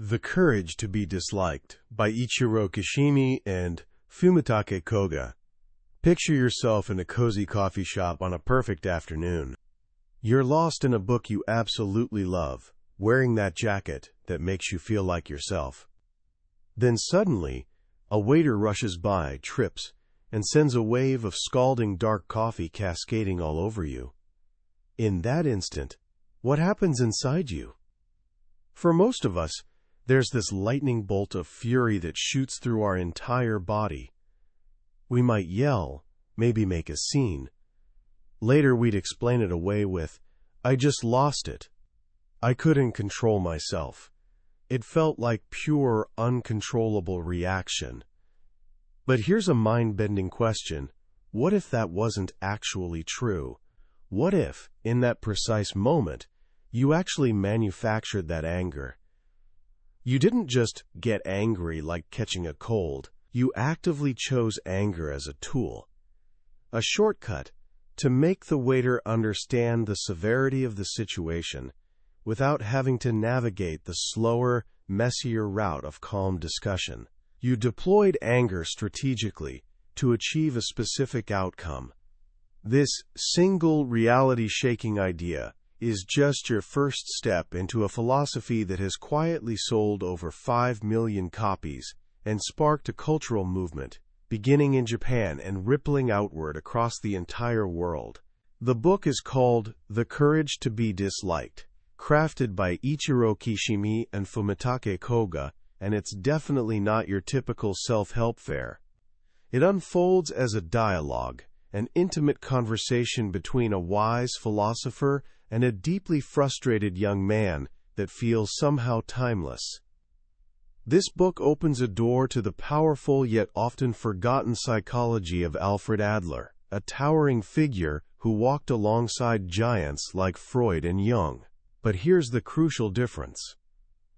The Courage to be Disliked by Ichiro Kishimi and Fumitake Koga. Picture yourself in a cozy coffee shop on a perfect afternoon. You're lost in a book you absolutely love, wearing that jacket that makes you feel like yourself. Then suddenly, a waiter rushes by, trips, and sends a wave of scalding dark coffee cascading all over you. In that instant, what happens inside you? For most of us, there's this lightning bolt of fury that shoots through our entire body. We might yell, maybe make a scene. Later we'd explain it away with, "I just lost it. I couldn't control myself. It felt like pure, uncontrollable reaction." But here's a mind-bending question. What if that wasn't actually true? What if, in that precise moment, you actually manufactured that anger? You didn't just get angry like catching a cold. You actively chose anger as a tool, a shortcut to make the waiter understand the severity of the situation without having to navigate the slower, messier route of calm discussion. You deployed anger strategically to achieve a specific outcome. This single reality-shaking idea is just your first step into a philosophy that has quietly sold over 5 million copies and sparked a cultural movement, beginning in Japan and rippling outward across the entire world. The book is called The Courage to be Disliked, crafted by Ichiro Kishimi and Fumitake Koga, and it's definitely not your typical self-help fare. It unfolds as a dialogue, an intimate conversation between a wise philosopher and a deeply frustrated young man that feels somehow timeless. This book opens a door to the powerful yet often forgotten psychology of Alfred Adler, a towering figure who walked alongside giants like Freud and Jung. But here's the crucial difference.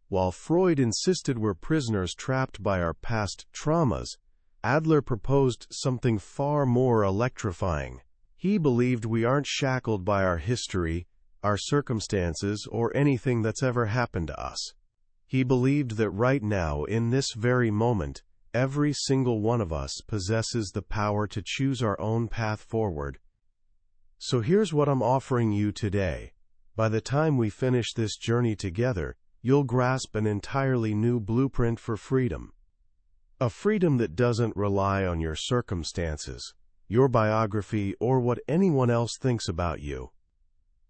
While Freud insisted we're prisoners trapped by our past traumas, Adler proposed something far more electrifying. He believed we aren't shackled by our history, our circumstances, or anything that's ever happened to us. He believed that right now, in this very moment, every single one of us possesses the power to choose our own path forward. So here's what I'm offering you today. By the time we finish this journey together, you'll grasp an entirely new blueprint for freedom. A freedom that doesn't rely on your circumstances, your biography, or what anyone else thinks about you.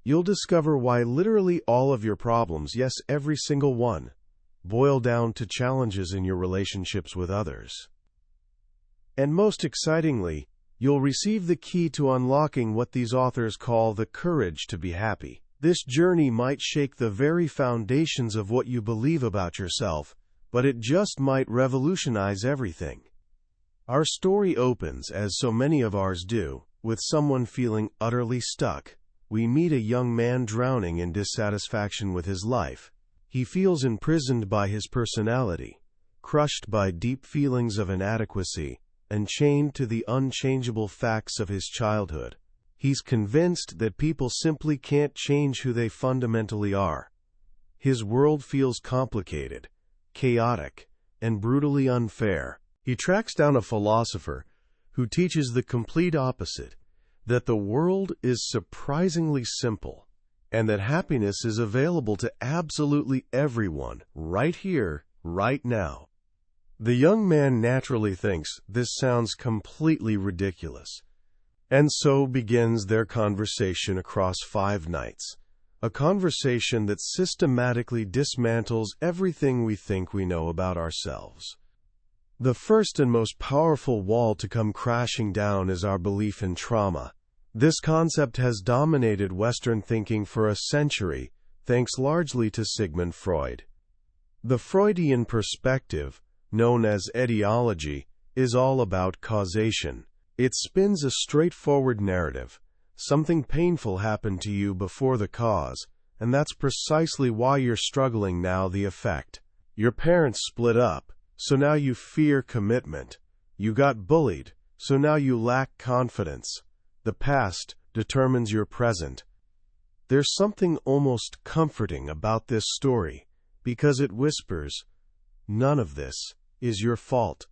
You'll discover why literally all of your problems, yes, every single one, boil down to challenges in your relationships with others. And most excitingly, you'll receive the key to unlocking what these authors call the courage to be happy. This journey might shake the very foundations of what you believe about yourself, but it just might revolutionize everything. Our story opens, as so many of ours do, with someone feeling utterly stuck. We meet a young man drowning in dissatisfaction with his life. He feels imprisoned by his personality, crushed by deep feelings of inadequacy, and chained to the unchangeable facts of his childhood. He's convinced that people simply can't change who they fundamentally are. His world feels complicated, chaotic, and brutally unfair. He tracks down a philosopher who teaches the complete opposite, that the world is surprisingly simple, and that happiness is available to absolutely everyone, right here, right now. The young man naturally thinks this sounds completely ridiculous, and so begins their conversation across 5 nights, a conversation that systematically dismantles everything we think we know about ourselves. The first and most powerful wall to come crashing down is our belief in trauma. This concept has dominated Western thinking for a century, thanks largely to Sigmund Freud. The Freudian perspective, known as etiology, is all about causation. It spins a straightforward narrative. Something painful happened to you before the cause, and that's precisely why you're struggling now. The effect. Your parents split up, so now you fear commitment. You got bullied, so now you lack confidence. The past determines your present. There's something almost comforting about this story. because it whispers, "None of this is your fault."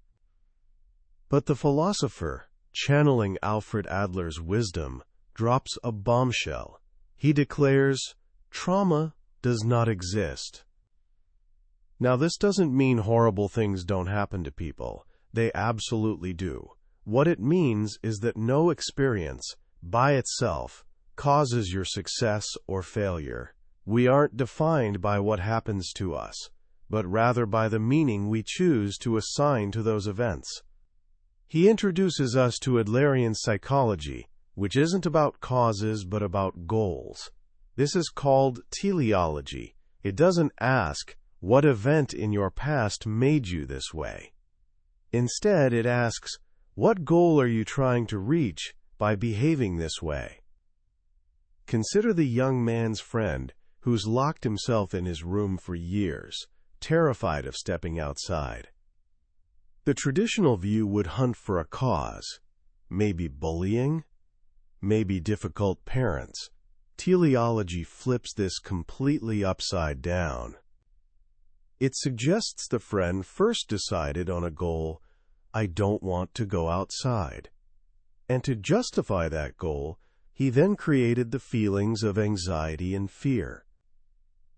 But the philosopher, channeling Alfred Adler's wisdom, drops a bombshell. He declares, "Trauma does not exist." Now, this doesn't mean horrible things don't happen to people. They absolutely do. What it means is that no experience, by itself, causes your success or failure. We aren't defined by what happens to us, but rather by the meaning we choose to assign to those events. He introduces us to Adlerian psychology, which isn't about causes but about goals. This is called teleology. It doesn't ask, what event in your past made you this way? Instead, it asks, what goal are you trying to reach by behaving this way? Consider the young man's friend who's locked himself in his room for years, terrified of stepping outside. The traditional view would hunt for a cause, maybe bullying, maybe difficult parents. Teleology flips this completely upside down. It suggests the friend first decided on a goal, "I don't want to go outside." And to justify that goal, he then created the feelings of anxiety and fear.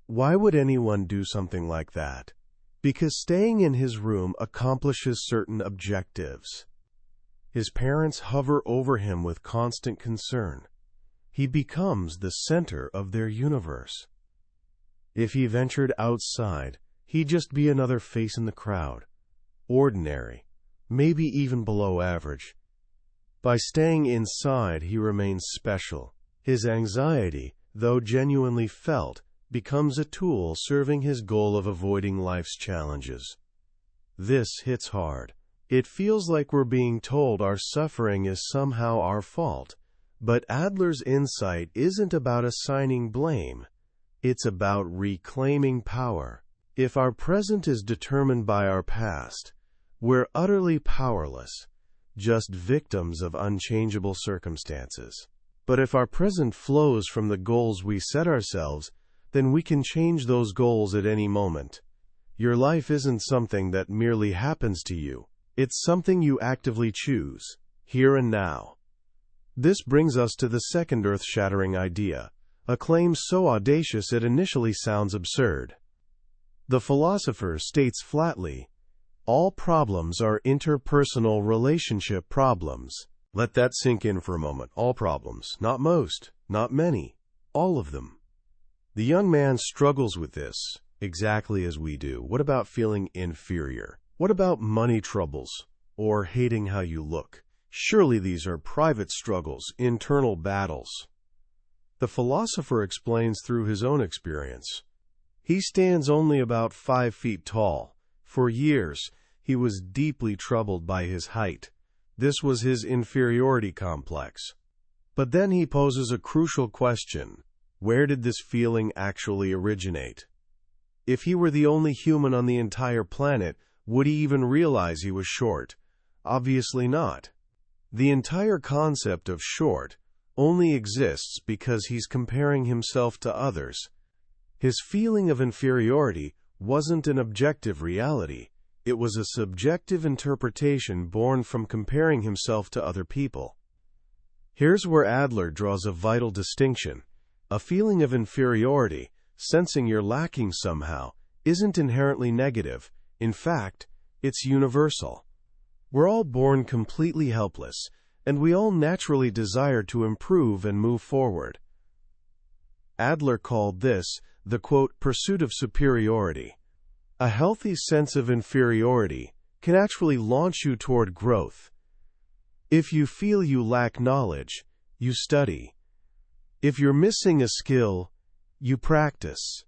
Why would anyone do something like that? Because staying in his room accomplishes certain objectives. His parents hover over him with constant concern. He becomes the center of their universe. If he ventured outside, he'd just be another face in the crowd, ordinary, maybe even below average. By staying inside, he remains special. His anxiety, though genuinely felt, becomes a tool serving his goal of avoiding life's challenges. This hits hard. It feels like we're being told our suffering is somehow our fault. But Adler's insight isn't about assigning blame. It's about reclaiming power. If our present is determined by our past, we're utterly powerless, just victims of unchangeable circumstances. But if our present flows from the goals we set ourselves, then we can change those goals at any moment. Your life isn't something that merely happens to you. It's something you actively choose, here and now. This brings us to the second earth-shattering idea, a claim so audacious it initially sounds absurd. The philosopher states flatly, all problems are interpersonal relationship problems. Let that sink in for a moment. All problems, not most, not many, all of them. The young man struggles with this, exactly as we do. What about feeling inferior? What about money troubles, or hating how you look? Surely these are private struggles, internal battles. The philosopher explains through his own experience. He stands only about 5 feet tall. For years, he was deeply troubled by his height. This was his inferiority complex. But then he poses a crucial question. Where did this feeling actually originate? If he were the only human on the entire planet, would he even realize he was short? Obviously not. The entire concept of short only exists because he's comparing himself to others. His feeling of inferiority wasn't an objective reality. It was a subjective interpretation born from comparing himself to other people. Here's where Adler draws a vital distinction. A feeling of inferiority, sensing you're lacking somehow, isn't inherently negative. In fact, it's universal. We're all born completely helpless, and we all naturally desire to improve and move forward. Adler called this the, quote, pursuit of superiority. A healthy sense of inferiority can actually launch you toward growth. If you feel you lack knowledge, you study. If you're missing a skill, you practice.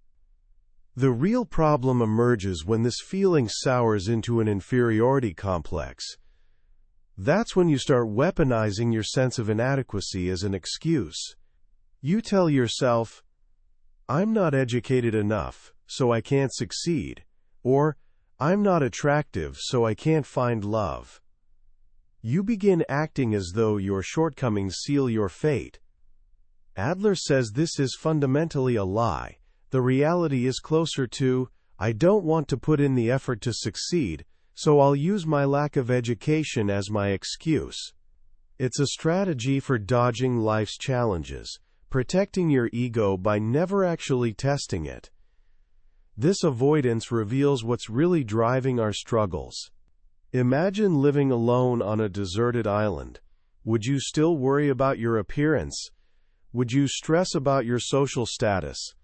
The real problem emerges when this feeling sours into an inferiority complex. That's when you start weaponizing your sense of inadequacy as an excuse. You tell yourself, I'm not educated enough, so I can't succeed, or I'm not attractive, so I can't find love. You begin acting as though your shortcomings seal your fate. Adler says this is fundamentally a lie. The reality is closer to, I don't want to put in the effort to succeed, so I'll use my lack of education as my excuse. It's a strategy for dodging life's challenges, protecting your ego by never actually testing it. This avoidance reveals what's really driving our struggles. Imagine living alone on a deserted island. Would you still worry about your appearance? Would you stress about your social status?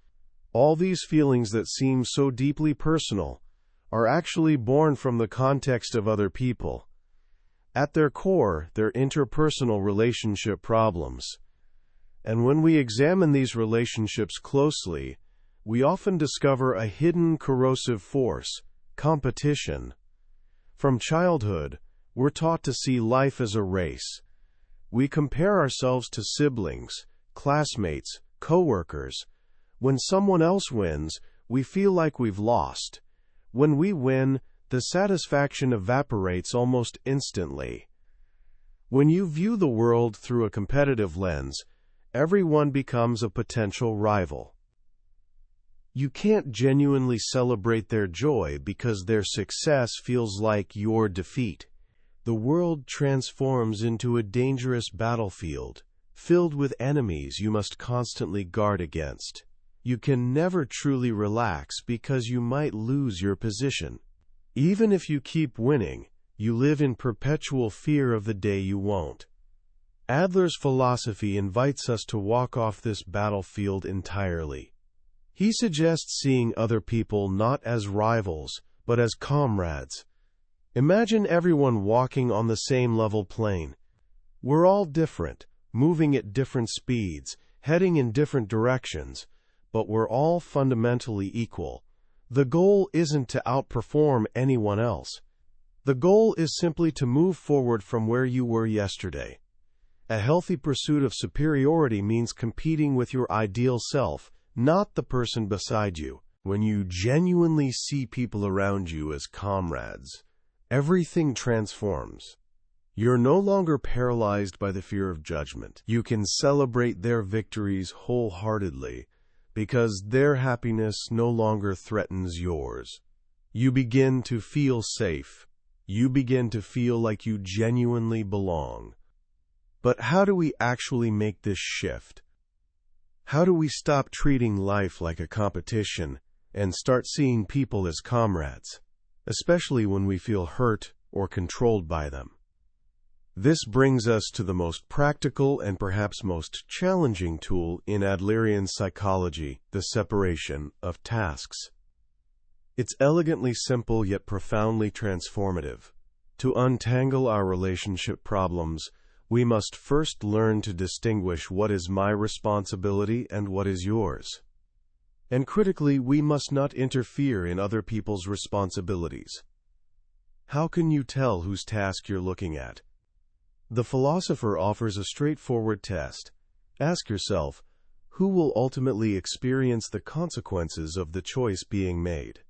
All these feelings that seem so deeply personal are actually born from the context of other people. At their core, they're interpersonal relationship problems. And when we examine these relationships closely, we often discover a hidden corrosive force: competition. From childhood, we're taught to see life as a race. We compare ourselves to siblings, classmates, coworkers. When someone else wins, we feel like we've lost. When we win, the satisfaction evaporates almost instantly. When you view the world through a competitive lens, everyone becomes a potential rival. You can't genuinely celebrate their joy because their success feels like your defeat. The world transforms into a dangerous battlefield, filled with enemies you must constantly guard against. You can never truly relax because you might lose your position. Even if you keep winning, you live in perpetual fear of the day you won't. Adler's philosophy invites us to walk off this battlefield entirely. He suggests seeing other people not as rivals, but as comrades. Imagine everyone walking on the same level plane. We're all different, moving at different speeds, heading in different directions, but we're all fundamentally equal. The goal isn't to outperform anyone else. The goal is simply to move forward from where you were yesterday. A healthy pursuit of superiority means competing with your ideal self, not the person beside you. When you genuinely see people around you as comrades, everything transforms. You're no longer paralyzed by the fear of judgment. You can celebrate their victories wholeheartedly because their happiness no longer threatens yours. You begin to feel safe. You begin to feel like you genuinely belong. But how do we actually make this shift? How do we stop treating life like a competition and start seeing people as comrades, especially when we feel hurt or controlled by them? This brings us to the most practical and perhaps most challenging tool in Adlerian psychology, the separation of tasks. It's elegantly simple yet profoundly transformative. To untangle our relationship problems, we must first learn to distinguish what is my responsibility and what is yours. And critically, we must not interfere in other people's responsibilities. How can you tell whose task you're looking at? The philosopher offers a straightforward test. Ask yourself, who will ultimately experience the consequences of the choice being made?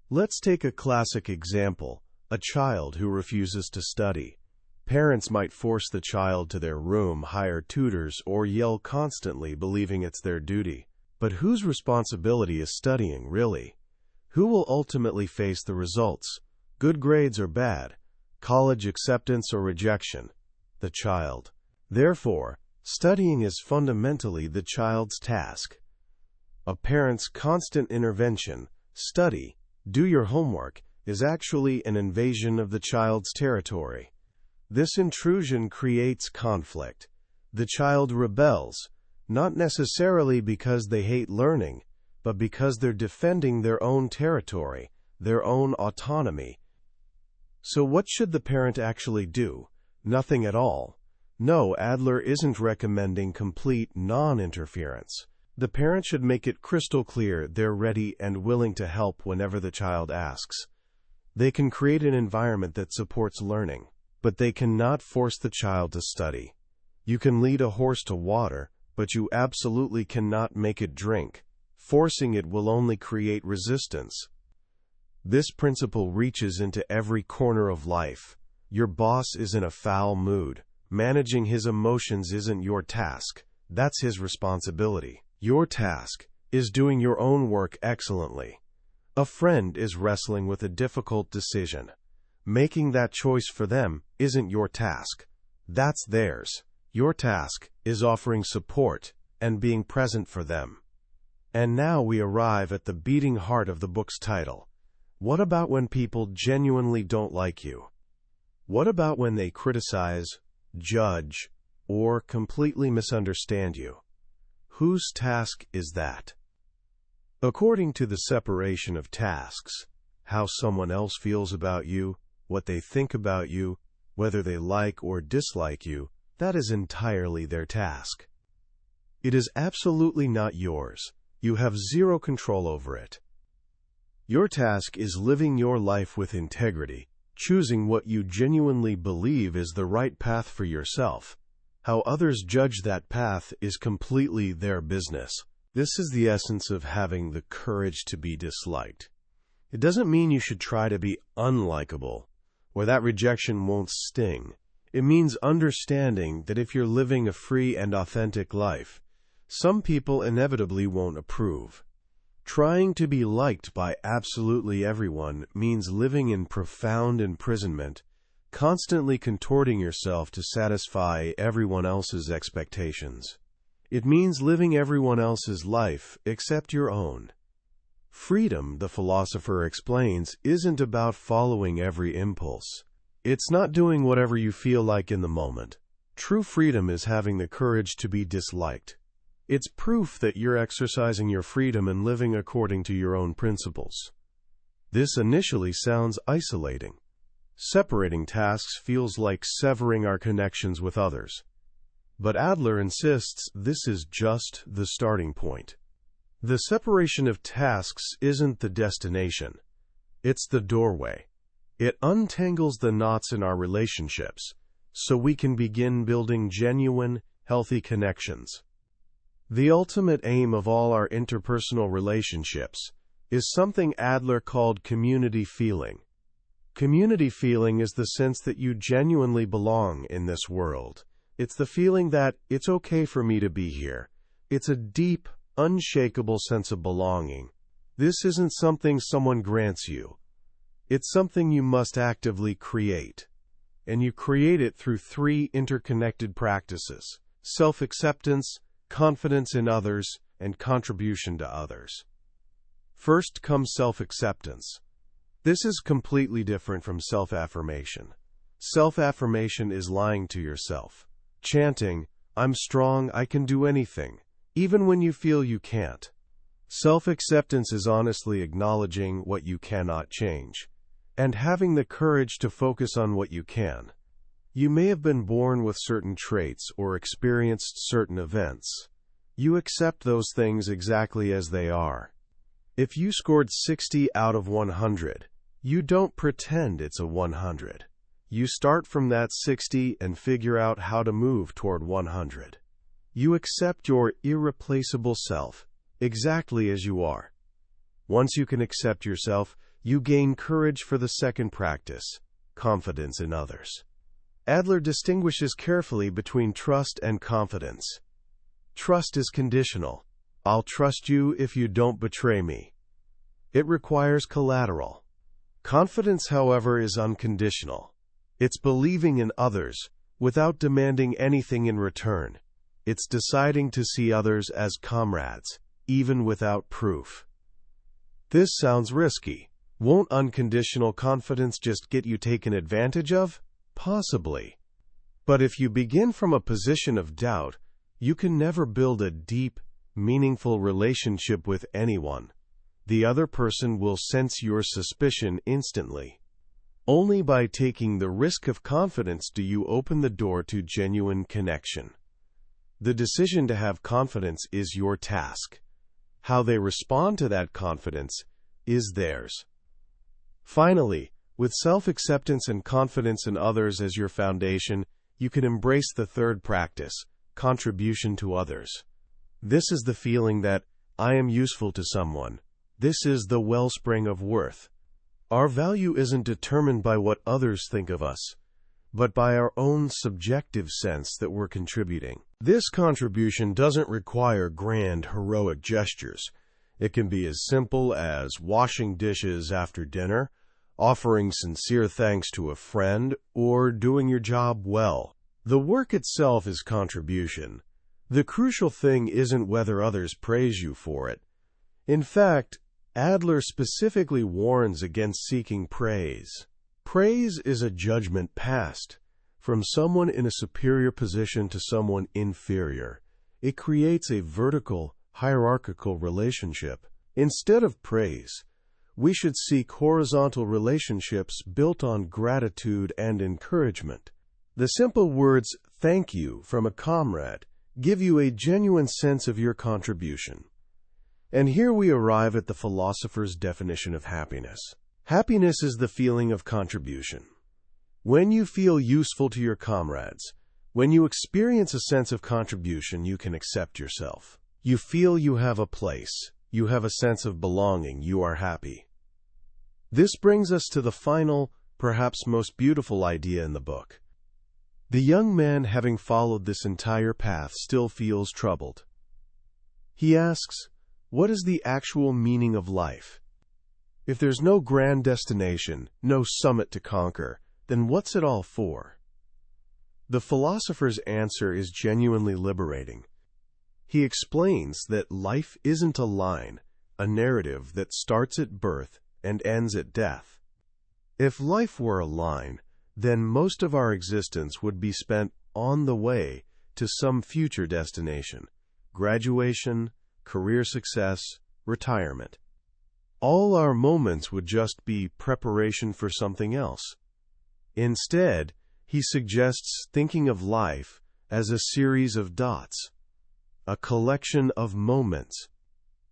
Let's take a classic example, a child who refuses to study. Parents might force the child to their room, hire tutors, or yell constantly, believing it's their duty. But whose responsibility is studying, really? Who will ultimately face the results? Good grades or bad? College acceptance or rejection? The child. Therefore, studying is fundamentally the child's task. A parent's constant intervention, study, do your homework, is actually an invasion of the child's territory. This intrusion creates conflict. The child rebels, not necessarily because they hate learning, but because they're defending their own territory, their own autonomy. So what should the parent actually do? Nothing at all. No, Adler isn't recommending complete non-interference. The parent should make it crystal clear they're ready and willing to help whenever the child asks. They can create an environment that supports learning, but they cannot force the child to study. You can lead a horse to water, but you absolutely cannot make it drink. Forcing it will only create resistance. This principle reaches into every corner of life. Your boss is in a foul mood. Managing his emotions isn't your task. That's his responsibility. Your task is doing your own work excellently. A friend is wrestling with a difficult decision. Making that choice for them isn't your task. That's theirs. Your task is offering support and being present for them. And now we arrive at the beating heart of the book's title. What about when people genuinely don't like you? What about when they criticize, judge, or completely misunderstand you? Whose task is that? According to the separation of tasks, how someone else feels about you, what they think about you, whether they like or dislike you, that is entirely their task. It is absolutely not yours. You have zero control over it. Your task is living your life with integrity, choosing what you genuinely believe is the right path for yourself. How others judge that path is completely their business. This is the essence of having the courage to be disliked. It doesn't mean you should try to be unlikable, or that rejection won't sting. It means understanding that if you're living a free and authentic life, some people inevitably won't approve. Trying to be liked by absolutely everyone means living in profound imprisonment, constantly contorting yourself to satisfy everyone else's expectations. It means living everyone else's life except your own. Freedom, the philosopher explains, isn't about following every impulse. It's not doing whatever you feel like in the moment. True freedom is having the courage to be disliked. It's proof that you're exercising your freedom and living according to your own principles. This initially sounds isolating. Separating tasks feels like severing our connections with others. But Adler insists this is just the starting point. The separation of tasks isn't the destination. It's the doorway. It untangles the knots in our relationships, so we can begin building genuine, healthy connections. The ultimate aim of all our interpersonal relationships is something Adler called community feeling. Community feeling is the sense that you genuinely belong in this world. It's the feeling that it's okay for me to be here. It's a deep, unshakable sense of belonging. This isn't something someone grants you. It's something you must actively create. And you create it through 3 interconnected practices: self-acceptance, confidence in others, and contribution to others. First comes self-acceptance. This is completely different from self-affirmation. Self-affirmation is lying to yourself, chanting, "I'm strong, I can do anything," even when you feel you can't. Self-acceptance is honestly acknowledging what you cannot change, and having the courage to focus on what you can. You may have been born with certain traits or experienced certain events. You accept those things exactly as they are. If you scored 60 out of 100, you don't pretend it's a 100. You start from that 60 and figure out how to move toward 100. You accept your irreplaceable self, exactly as you are. Once you can accept yourself, you gain courage for the second practice, confidence in others. Adler distinguishes carefully between trust and confidence. Trust is conditional. I'll trust you if you don't betray me. It requires collateral. Confidence, however, is unconditional. It's believing in others without demanding anything in return. It's deciding to see others as comrades, even without proof. This sounds risky. Won't unconditional confidence just get you taken advantage of? Possibly. But if you begin from a position of doubt, you can never build a deep, meaningful relationship with anyone. The other person will sense your suspicion instantly. Only by taking the risk of confidence do you open the door to genuine connection. The decision to have confidence is your task. How they respond to that confidence is theirs. Finally, with self-acceptance and confidence in others as your foundation, you can embrace the third practice, contribution to others. This is the feeling that I am useful to someone. This is the wellspring of worth. Our value isn't determined by what others think of us, but by our own subjective sense that we're contributing. This contribution doesn't require grand, heroic gestures. It can be as simple as washing dishes after dinner, offering sincere thanks to a friend, or doing your job well. The work itself is contribution. The crucial thing isn't whether others praise you for it. In fact, Adler specifically warns against seeking praise. Praise is a judgment passed from someone in a superior position to someone inferior. It creates a vertical, hierarchical relationship. Instead of praise, we should seek horizontal relationships built on gratitude and encouragement. The simple words, "thank you," from a comrade give you a genuine sense of your contribution. And here we arrive at the philosopher's definition of happiness. Happiness is the feeling of contribution. When you feel useful to your comrades, when you experience a sense of contribution, you can accept yourself. You feel you have a place. You have a sense of belonging. You are happy. This brings us to the final, perhaps most beautiful idea in the book. The young man, having followed this entire path, still feels troubled. He asks, what is the actual meaning of life? If there's no grand destination, no summit to conquer, then what's it all for? The philosopher's answer is genuinely liberating. He explains that life isn't a line, a narrative that starts at birth and ends at death. If life were a line, then most of our existence would be spent on the way to some future destination: graduation, career success, retirement. All our moments would just be preparation for something else. Instead, he suggests thinking of life as a series of dots, a collection of moments.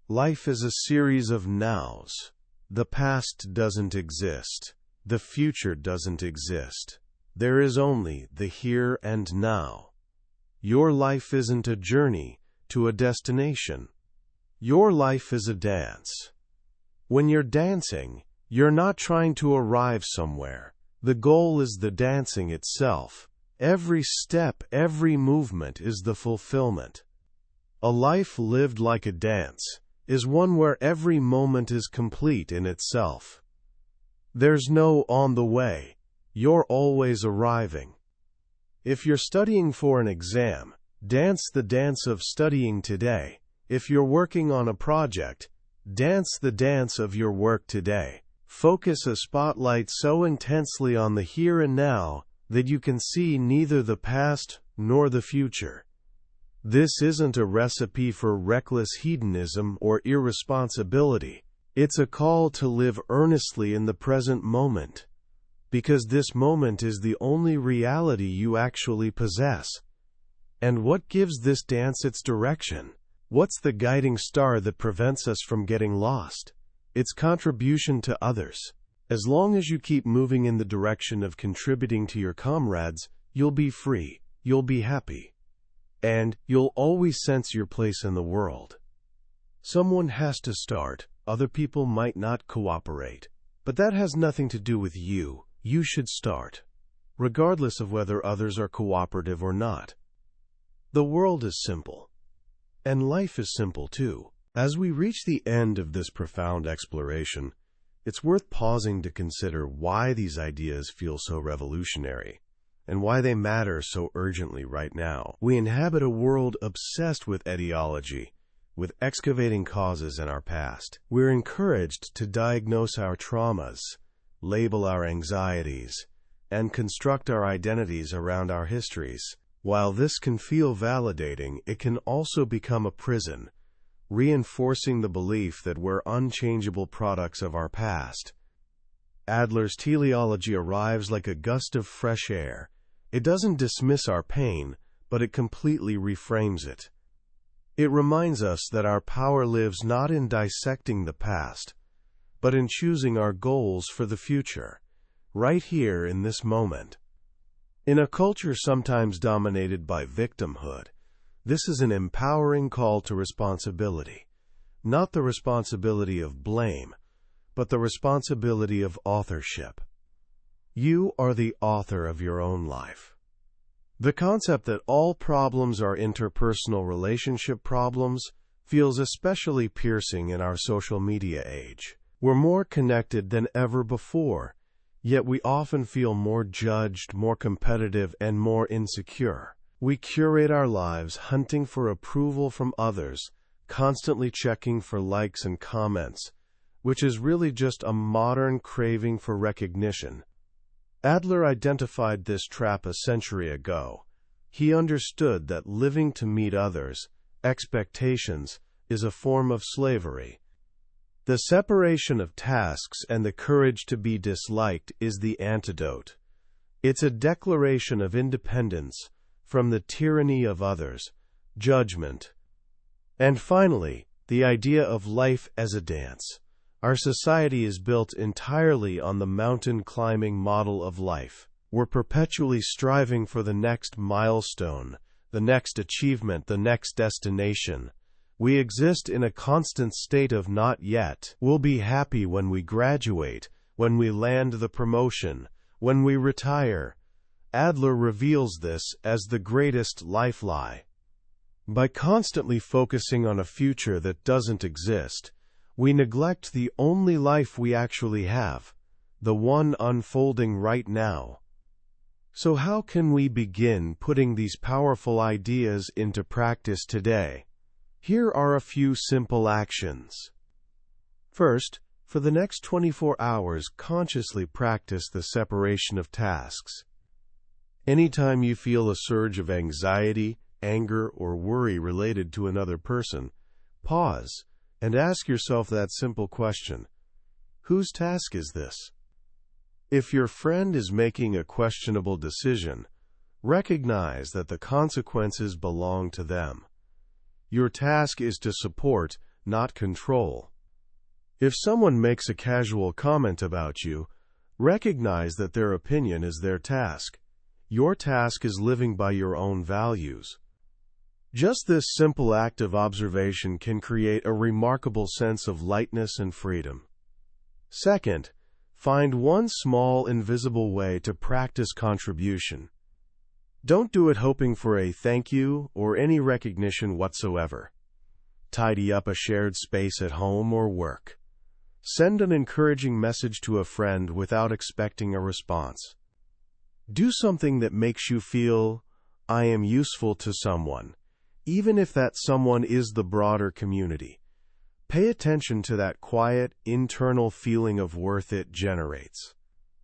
Life is a series of nows. The past doesn't exist. The future doesn't exist. There is only the here and now. Your life isn't a journey to a destination. Your life is a dance. When you're dancing, you're not trying to arrive somewhere. The goal is the dancing itself. Every step, every movement is the fulfillment. A life lived like a dance is one where every moment is complete in itself. There's no on the way. You're always arriving. If you're studying for an exam, dance the dance of studying today. If you're working on a project, dance the dance of your work today. Focus a spotlight so intensely on the here and now that you can see neither the past nor the future. This isn't a recipe for reckless hedonism or irresponsibility. It's a call to live earnestly in the present moment, because this moment is the only reality you actually possess. And what gives this dance its direction? What's the guiding star that prevents us from getting lost? It's contribution to others. As long as you keep moving in the direction of contributing to your comrades, you'll be free, you'll be happy, and you'll always sense your place in the world. Someone has to start. Other people might not cooperate, but that has nothing to do with you. You should start, regardless of whether others are cooperative or not. The world is simple, and life is simple too. As we reach the end of this profound exploration, it's worth pausing to consider why these ideas feel so revolutionary, and why they matter so urgently right now. We inhabit a world obsessed with etiology, with excavating causes in our past. We're encouraged to diagnose our traumas, label our anxieties, and construct our identities around our histories. While this can feel validating, it can also become a prison, reinforcing the belief that we're unchangeable products of our past. Adler's teleology arrives like a gust of fresh air. It doesn't dismiss our pain, but it completely reframes it. It reminds us that our power lives not in dissecting the past, but in choosing our goals for the future, right here in this moment. In a culture sometimes dominated by victimhood, this is an empowering call to responsibility. Not the responsibility of blame, but the responsibility of authorship. You are the author of your own life. The concept that all problems are interpersonal relationship problems feels especially piercing in our social media age. We're more connected than ever before, yet we often feel more judged, more competitive, and more insecure. We curate our lives, hunting for approval from others, constantly checking for likes and comments, which is really just a modern craving for recognition. Adler identified this trap a century ago. He understood that living to meet others' expectations is a form of slavery. The separation of tasks and the courage to be disliked is the antidote. It's a declaration of independence from the tyranny of others' judgment. And finally, the idea of life as a dance. Our society is built entirely on the mountain climbing model of life. We're perpetually striving for the next milestone, the next achievement, the next destination. We exist in a constant state of not yet. We'll be happy when we graduate, when we land the promotion, when we retire. Adler reveals this as the greatest life lie. By constantly focusing on a future that doesn't exist, we neglect the only life we actually have, the one unfolding right now. So how can we begin putting these powerful ideas into practice today? Here are a few simple actions. First, for the next 24 hours, consciously practice the separation of tasks. Anytime you feel a surge of anxiety, anger, or worry related to another person, pause and ask yourself that simple question: whose task is this? If your friend is making a questionable decision, recognize that the consequences belong to them. Your task is to support, not control. If someone makes a casual comment about you, recognize that their opinion is their task. Your task is living by your own values. Just this simple act of observation can create a remarkable sense of lightness and freedom. Second, find one small, invisible way to practice contribution. Don't do it hoping for a thank you or any recognition whatsoever. Tidy up a shared space at home or work. Send an encouraging message to a friend without expecting a response. Do something that makes you feel, I am useful to someone, even if that someone is the broader community. Pay attention to that quiet, internal feeling of worth it generates.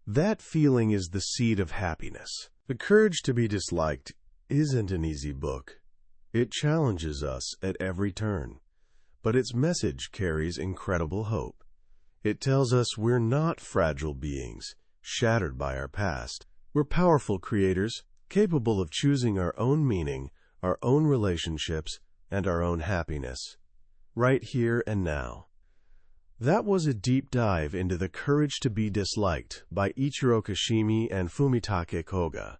That feeling is the seed of happiness. The Courage to be Disliked isn't an easy book. It challenges us at every turn, but its message carries incredible hope. It tells us we're not fragile beings, shattered by our past. We're powerful creators, capable of choosing our own meaning, our own relationships, and our own happiness, right here and now. That was a deep dive into The Courage to be Disliked by Ichiro Kishimi and Fumitake Koga.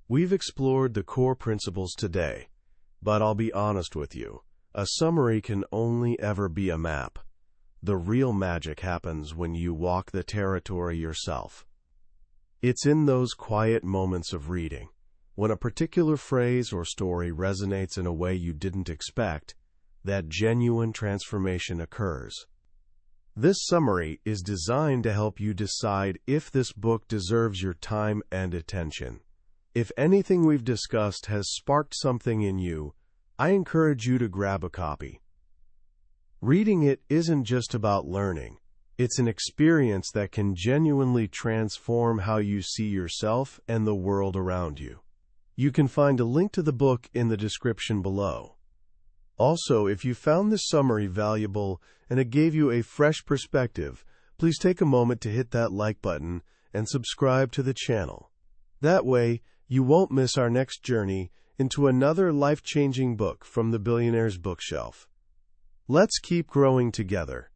We've explored the core principles today, but I'll be honest with you, a summary can only ever be a map. The real magic happens when you walk the territory yourself. It's in those quiet moments of reading, when a particular phrase or story resonates in a way you didn't expect, that genuine transformation occurs. This summary is designed to help you decide if this book deserves your time and attention. If anything we've discussed has sparked something in you, I encourage you to grab a copy. Reading it isn't just about learning. It's an experience that can genuinely transform how you see yourself and the world around you. You can find a link to the book in the description below. Also, if you found this summary valuable and it gave you a fresh perspective, please take a moment to hit that like button and subscribe to the channel. That way, you won't miss our next journey into another life-changing book from the Billionaire's Bookshelf. Let's keep growing together.